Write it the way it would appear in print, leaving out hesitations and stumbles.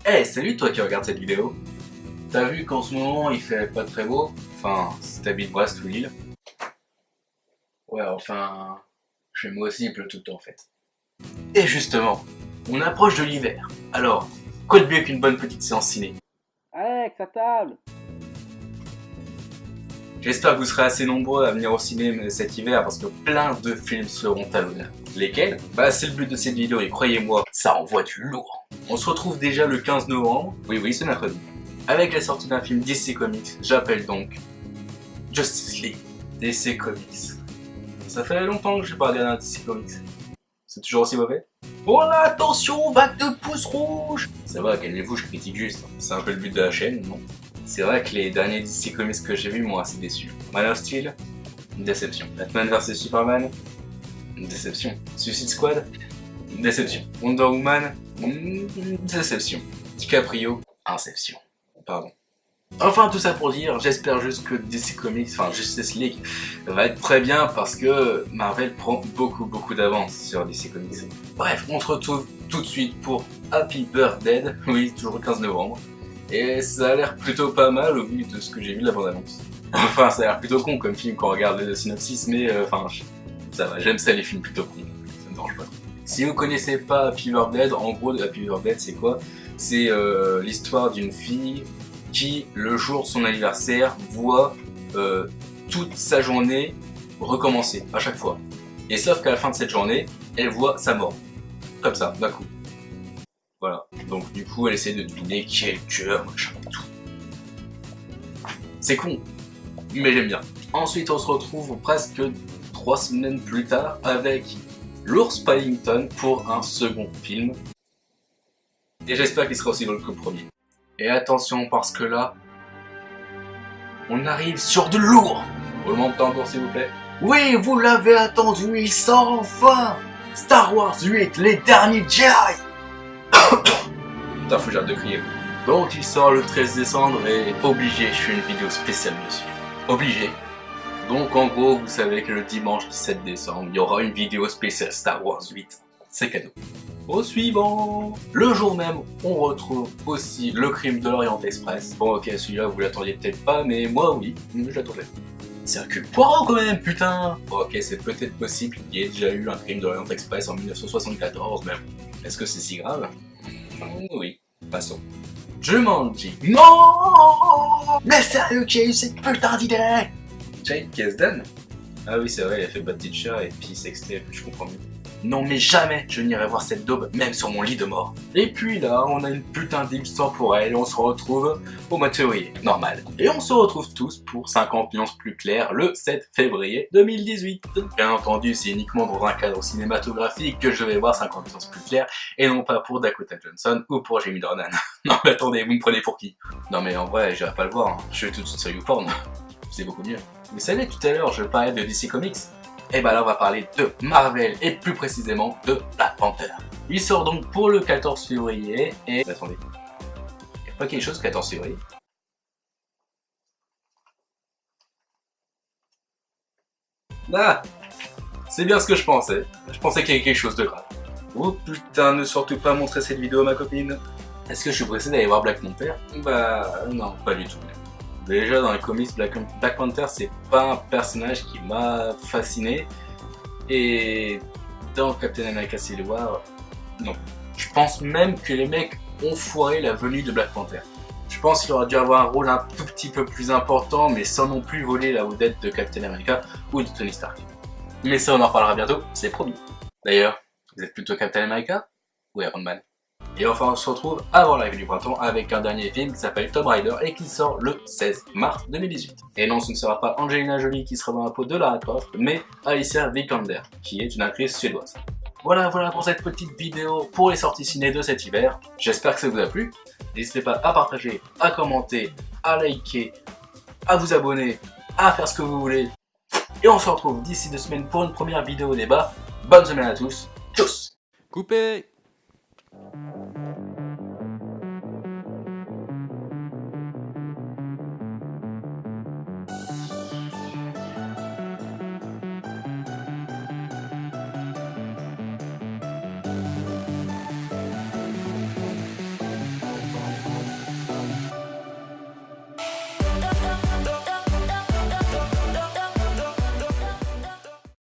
Hey, salut toi qui regarde cette vidéo. T'as vu qu'en ce moment il fait pas très beau? Enfin, si t'habites Brest ou Lille. Ouais, enfin, chez moi aussi il pleut tout le temps en fait. Et justement, on approche de l'hiver. Alors, quoi de mieux qu'une bonne petite séance ciné? Alex, à table! J'espère que vous serez assez nombreux à venir au ciné cet hiver parce que plein de films seront à l'honneur. Lesquels? Bah c'est le but de cette vidéo et croyez-moi, ça envoie du lourd. On se retrouve déjà le 15 novembre, oui c'est mercredi, avec la sortie d'un film DC Comics, j'appelle donc Justice League DC Comics. Ça fait longtemps que j'ai pas regardé un DC Comics. C'est toujours aussi mauvais? Oh là, attention, vague de pouces rouges! Ça va, calmez-vous, je critique juste. C'est un peu le but de la chaîne, non? C'est vrai que les derniers DC Comics que j'ai vus m'ont assez déçu. Man of Steel, une déception. Batman vs Superman, une déception. Suicide Squad, une déception. Wonder Woman, une déception. DiCaprio, inception. Pardon. Enfin tout ça pour dire, j'espère juste que DC Comics, enfin Justice League, va être très bien parce que Marvel prend beaucoup d'avance sur DC Comics. Bref, on se retrouve tout de suite pour Happy Birthday, oui, toujours le 15 novembre. Et ça a l'air plutôt pas mal au vu de ce que j'ai vu de la bande-annonce. Enfin, ça a l'air plutôt con comme film quand on regarde le synopsis, mais enfin, ça va, j'aime ça les films plutôt cons, ça me dérange pas. Si vous connaissez pas Happy Birthday, en gros, Happy Birthday c'est quoi? C'est l'histoire d'une fille qui, le jour de son anniversaire, voit toute sa journée recommencer, à chaque fois. Et sauf qu'à la fin de cette journée, elle voit sa mort. Comme ça, d'un coup. Voilà. Donc du coup, elle essaie de deviner qui est le tueur, machin et tout. C'est con, mais j'aime bien. Ensuite, on se retrouve presque 3 semaines plus tard avec l'ours Paddington pour un second film. Et j'espère qu'il sera aussi drôle que le premier. Et attention, parce que là, on arrive sur de lourd. Roulement de tambour, s'il vous plaît. Oui, vous l'avez attendu, il sort enfin. Star Wars 8, les derniers Jedi. Putain, faut que j'arrête de crier. Donc il sort le 13 décembre et obligé, je fais une vidéo spéciale dessus. Obligé. Donc en gros, vous savez que le dimanche 17 décembre, il y aura une vidéo spéciale Star Wars 8. C'est cadeau. Au suivant. Le jour même, on retrouve aussi Le Crime de l'Orient Express. Bon ok, celui-là vous l'attendiez peut-être pas, mais moi oui, je l'attendais. C'est un cul Poirot quand même, putain. Ok, c'est peut-être possible qu'il y ait déjà eu un Crime de l'Orient Express en 1974, mais est-ce que c'est si grave? Oui, passons. Jumanji. Non! Mais sérieux, qui a eu cette putain d'idée? Jake Kasdan? Ah oui, c'est vrai, il a fait Bad Teacher et puis Sextape, je comprends mieux. Non mais jamais je n'irai voir cette daube, même sur mon lit de mort. Et puis là, on a une putain d'Ims temporelle et on se retrouve au mois de février, normal. Et on se retrouve tous pour 50 nuances plus claires le 7 février 2018. Bien entendu, c'est uniquement dans un cadre cinématographique que je vais voir 50 nuances plus claires et non pas pour Dakota Johnson ou pour Jamie Dornan. Non mais attendez, vous me prenez pour qui? Non mais en vrai, j'irai pas le voir, hein. Je vais tout de suite sur YouPorn. C'est beaucoup mieux. Vous savez, tout à l'heure, je parlais de DC Comics. Et bah là on va parler de Marvel et plus précisément de Black Panther. Il sort donc pour le 14 février et... Attendez, y'a pas quelque chose 14 février? Ah, c'est bien ce que je pensais. Je pensais qu'il y avait quelque chose de grave. Oh putain, ne surtout pas montrer cette vidéo à ma copine. Est-ce que je suis pressé d'aller voir Black Panther? Bah non, pas du tout. Déjà dans les comics, Black Panther c'est pas un personnage qui m'a fasciné. Et dans Captain America Civil War, non. Je pense même que les mecs ont foiré la venue de Black Panther. Je pense qu'il aurait dû avoir un rôle un tout petit peu plus important, mais sans non plus voler la vedette de Captain America ou de Tony Stark. Mais ça on en reparlera bientôt, c'est promis. D'ailleurs, vous êtes plutôt Captain America ou Iron Man? Et enfin on se retrouve avant l'arrivée du printemps avec un dernier film qui s'appelle Tomb Raider et qui sort le 16 mars 2018. Et non, ce ne sera pas Angelina Jolie qui sera dans la peau de Lara Croft, mais Alicia Vikander, qui est une actrice suédoise. Voilà pour cette petite vidéo pour les sorties ciné de cet hiver. J'espère que ça vous a plu. N'hésitez pas à partager, à commenter, à liker, à vous abonner, à faire ce que vous voulez. Et on se retrouve d'ici 2 semaines pour une première vidéo débat. Bonne semaine à tous. Tchuss! Coupé!